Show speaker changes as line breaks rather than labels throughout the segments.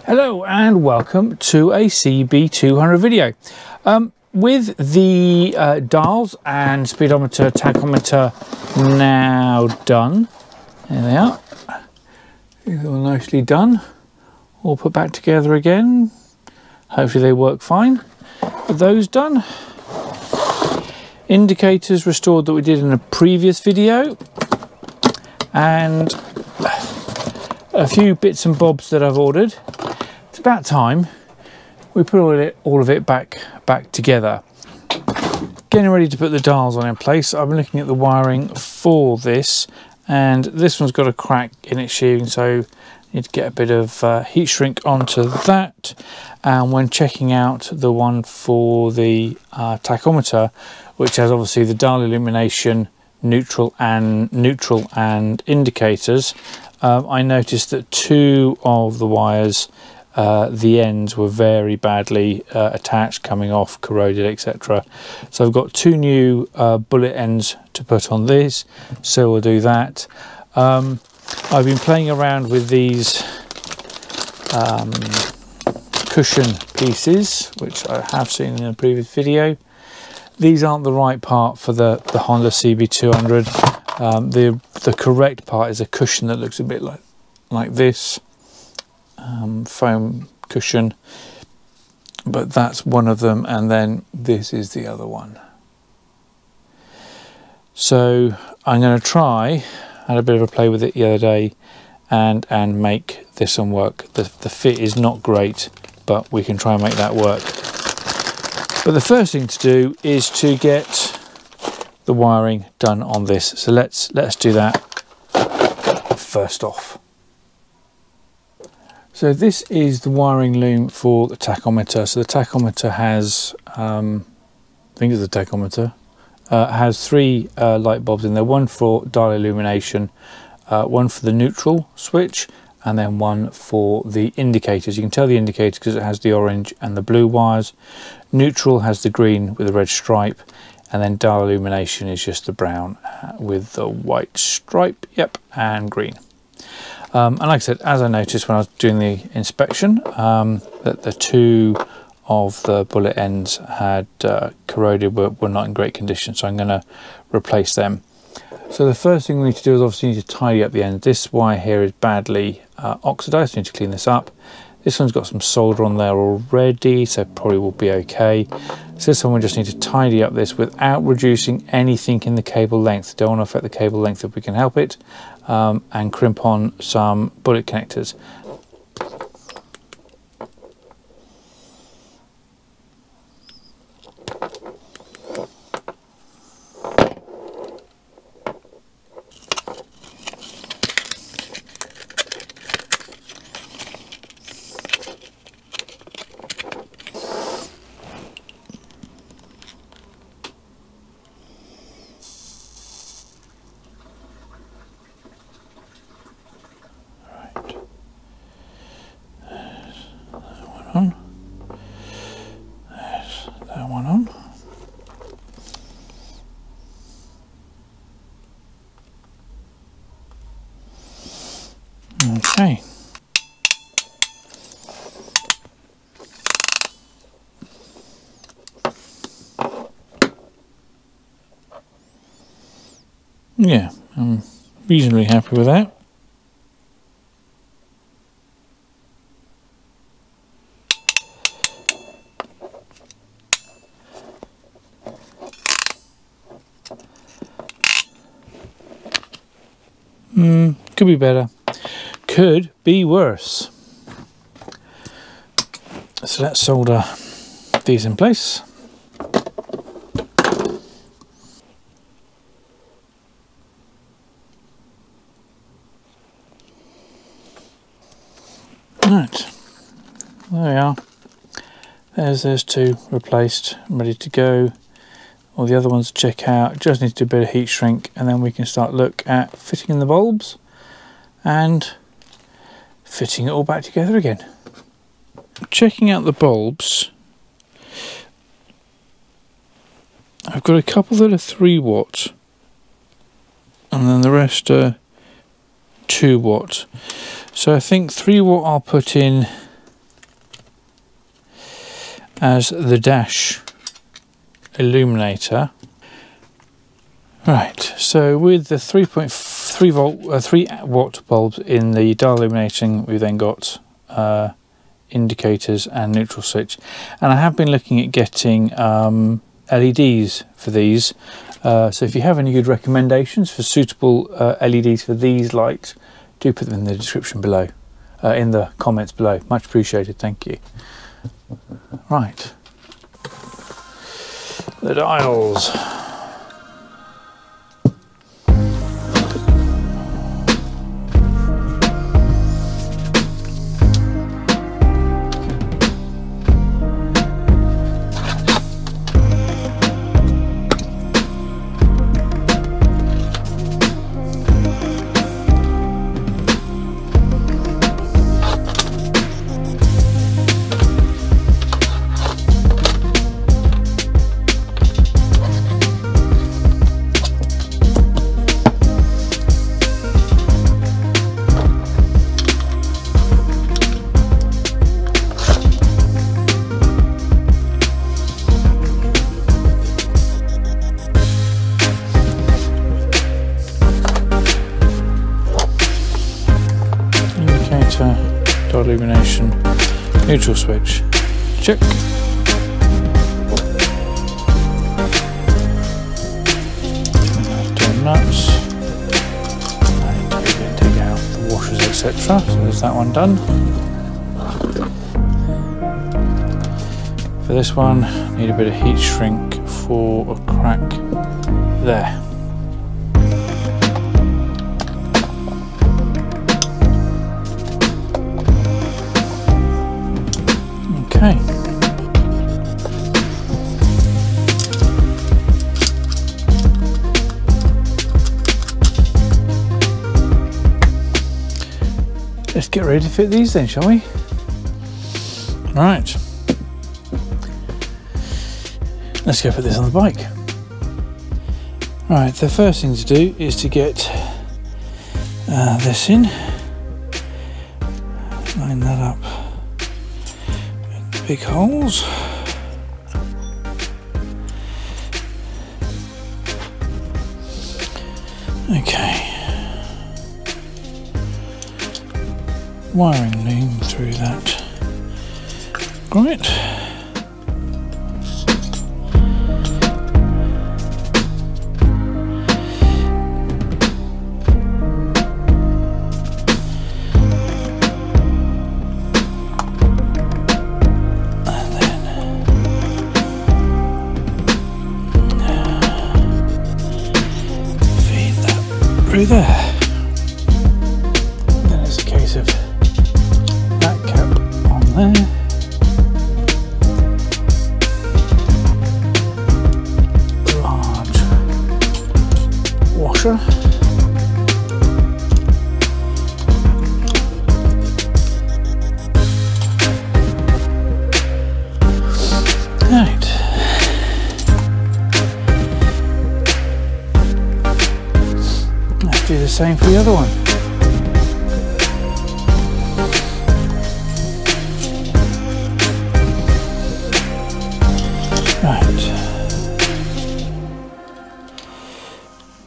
Hello and welcome to a CB200 video. With the dials and speedometer, tachometer now done, there they are, these are all nicely done, all put back together again. Hopefully they work fine. With those done, indicators restored that we did in a previous video, and a few bits and bobs that I've ordered. It's about time we put all of it back together. Getting ready to put the dials on in place. I've been looking at the wiring for this, and this one's got a crack in its sheathing, so I need to get a bit of heat shrink onto that. And when checking out the one for the tachometer, which has obviously the dial illumination, neutral and indicators, I noticed that two of the wires, the ends were very badly attached, coming off, corroded, etc. So I've got two new bullet ends to put on this, so we'll do that. I've been playing around with these cushion pieces, which I have seen in a previous video. These aren't the right part for the Honda CB200. The correct part is a cushion that looks a bit like this, foam cushion, but that's one of them, and then this is the other one. So I'm going to try, I had a bit of a play with it the other day, and make this one work. The fit is not great, but we can try and make that work. But the first thing to do is to get the wiring done on this. So let's do that first off. So this is the wiring loom for the tachometer. So the tachometer has, I think it's the tachometer, has three light bulbs in there. One for dial illumination, one for the neutral switch, and then one for the indicators. You can tell the indicator because it has the orange and the blue wires. Neutral has the green with the red stripe, and then dial illumination is just the brown with the white stripe, yep, and green. And like I said, as I noticed when I was doing the inspection, that the two of the bullet ends had corroded, were not in great condition, so I'm going to replace them. So the first thing we need to do is obviously need to tidy up the end. This wire here is badly oxidized, I need to clean this up. This one's got some solder on there already, so probably will be okay. So this one we just need to tidy up this without reducing anything in the cable length. Don't want to affect the cable length if we can help it, and crimp on some bullet connectors. There's that one on. Okay. Yeah, I'm reasonably happy with that. Could be better, could be worse. So let's solder these in place. Right, there we are. There's those two replaced, ready to go. All the other ones to check out, just need to do a bit of heat shrink, and then we can start look at fitting in the bulbs and fitting it all back together again. Checking out the bulbs, I've got a couple that are 3 watt and then the rest are 2 watt. So I think 3 watt I'll put in as the dash illuminator. Right, so with the 3 watt bulbs in the dial illuminating, we've then got indicators and neutral switch, and I have been looking at getting LEDs for these, so if you have any good recommendations for suitable LEDs for these lights, do put them in the description below, in the comments below. Much appreciated, thank you. Right, the dials. Dial illumination, neutral switch, check. Turn nuts, and take out the washers, etc. So there's that one done. For this one, need a bit of heat shrink for a crack there. Okay. Let's get ready to fit these then, shall we? Right. Let's go put this on the bike. Right, the first thing to do is to get this in. Line that up. Big holes. Okay. Wiring loom through that. Right. Through there. Then it's a case of that cap on there. Large washer. Right. Do the same for the other one. Right.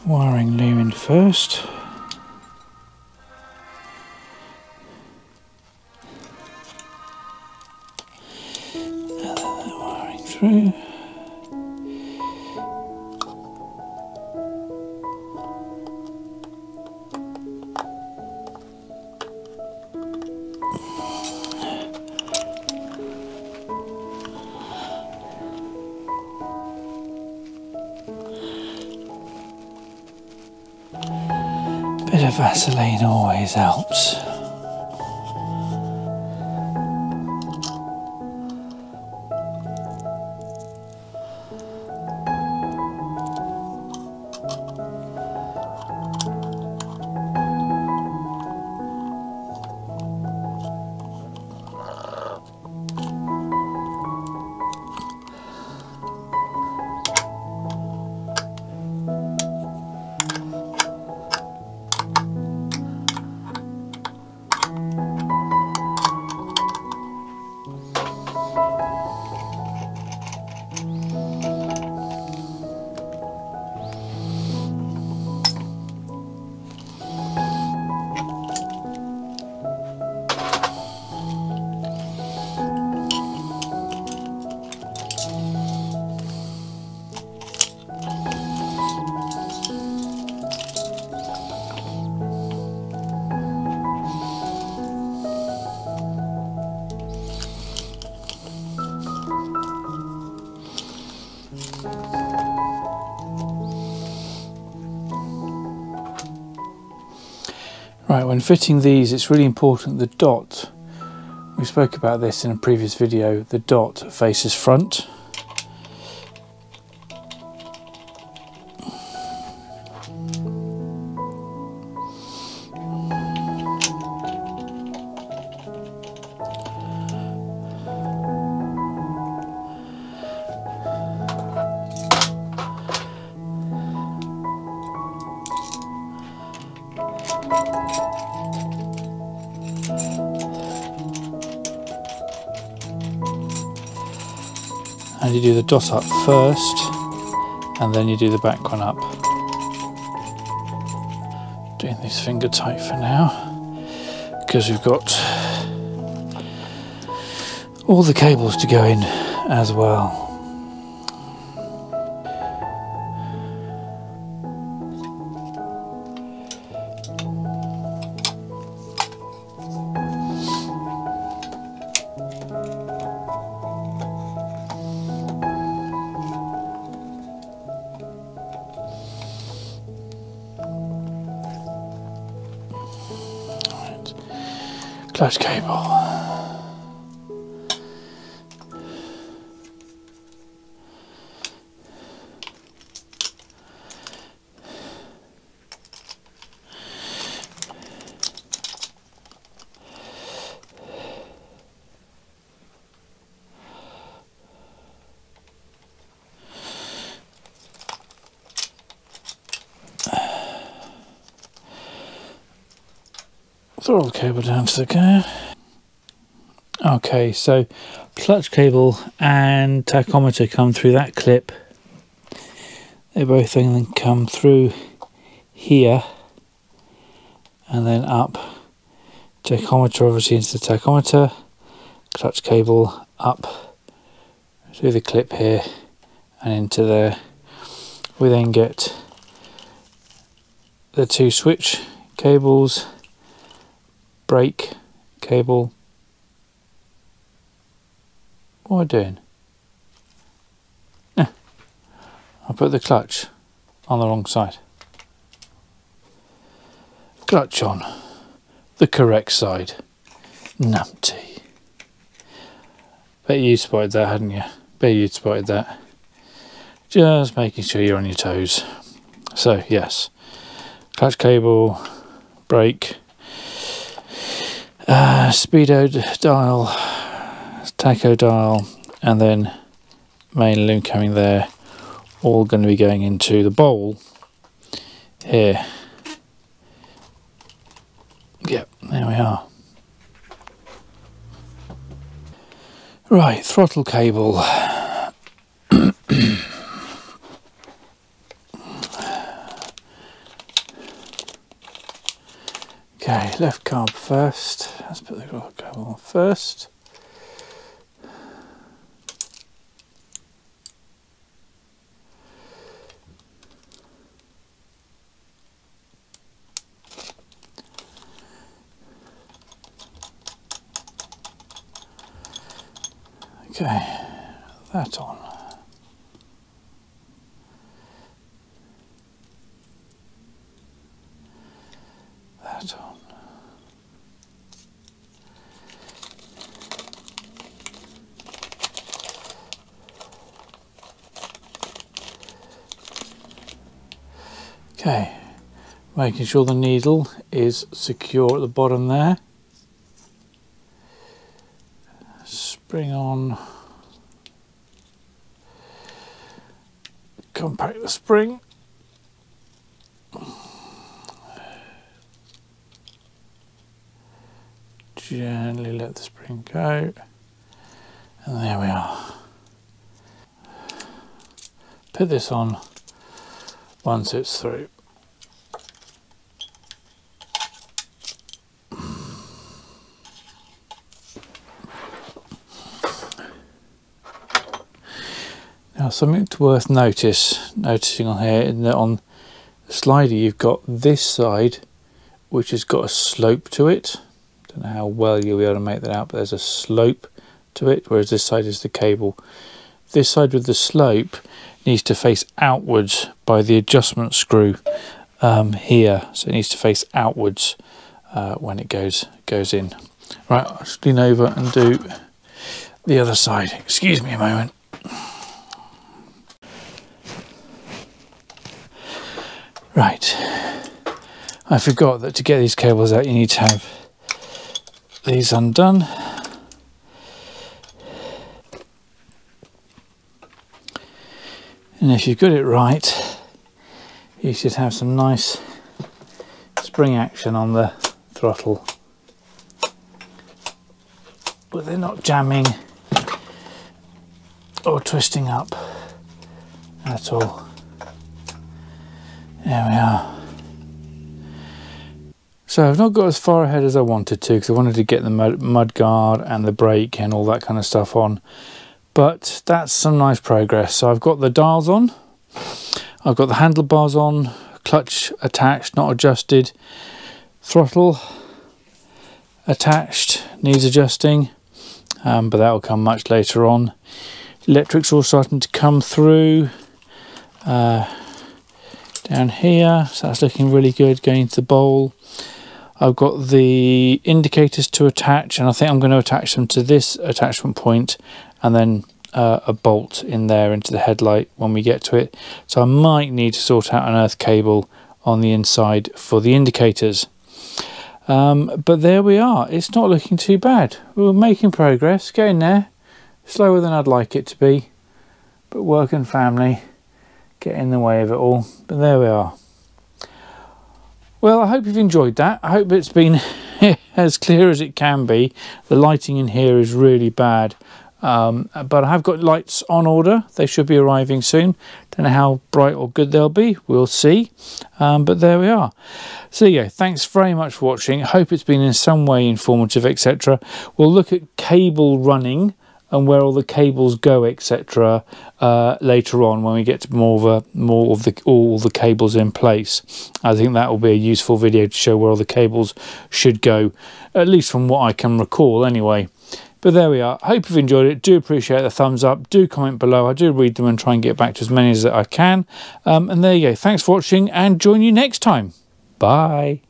Wiring loom in first. And then the wiring through. Bit of Vaseline always helps. Right, when fitting these, it's really important the dot, we spoke about this in a previous video, the dot faces front. And you do the dot up first, and then you do the back one up. Doing these finger tight for now, because we've got all the cables to go in as well. Clutch cable. Throttle cable down to the gear. Okay, so clutch cable and tachometer come through that clip. They both then come through here and then up. Tachometer obviously into the tachometer, clutch cable up through the clip here and into there. We then get the two switch cables, brake cable. What am I doing? I put the clutch on the wrong side. Clutch on the correct side. Numpty. Bet you spotted that, hadn't you? Bet you'd spotted that. Just making sure you're on your toes. So yes, clutch cable, brake, speedo dial, tacho dial, and then main loom coming there, all going to be going into the bowl here. Yep, there we are. Right, throttle cable. Okay, left carb first. Let's put the throttle cable on first. Okay, that on. That on. Okay, making sure the needle is secure at the bottom there. Spring on, compact the spring, gently let the spring go, and there we are. Put this on once it's through. Now, something worth noticing on here is that on the slider you've got this side which has got a slope to it. Don't know how well you'll be able to make that out, but there's a slope to it, whereas this side is the cable. This side with the slope needs to face outwards by the adjustment screw here, so it needs to face outwards when it goes in. Right, I'll just lean over and do the other side. Excuse me a moment. Right, I forgot that to get these cables out you need to have these undone. And if you've got it right, you should have some nice spring action on the throttle, but they're not jamming or twisting up at all. There we are. So I've not got as far ahead as I wanted to, because I wanted to get the mud guard and the brake and all that kind of stuff on, but that's some nice progress. So I've got the dials on, I've got the handlebars on, clutch attached, not adjusted, throttle attached, needs adjusting, but that will come much later on. Electrics all starting to come through down here, so that's looking really good, going into the bowl. I've got the indicators to attach, and I think I'm going to attach them to this attachment point, and then a bolt in there into the headlight when we get to it. So I might need to sort out an earth cable on the inside for the indicators. But there we are. It's not looking too bad. We're making progress, getting there. Slower than I'd like it to be, but work and family get in the way of it all. But there we are. Well, I hope you've enjoyed that. I hope it's been as clear as it can be. The lighting in here is really bad, but I have got lights on order. They should be arriving soon. Don't know how bright or good they'll be, we'll see, but there we are. So yeah, thanks very much for watching. I hope it's been in some way informative, etc. We'll look at cable running and where all the cables go, etc. Later on, when we get to all the cables in place. I think that will be a useful video to show where all the cables should go, at least from what I can recall anyway. But there we are. I hope you've enjoyed it. Do appreciate the thumbs up. Do comment below. I do read them and try and get back to as many as I can. And there you go. Thanks for watching, and join you next time. Bye.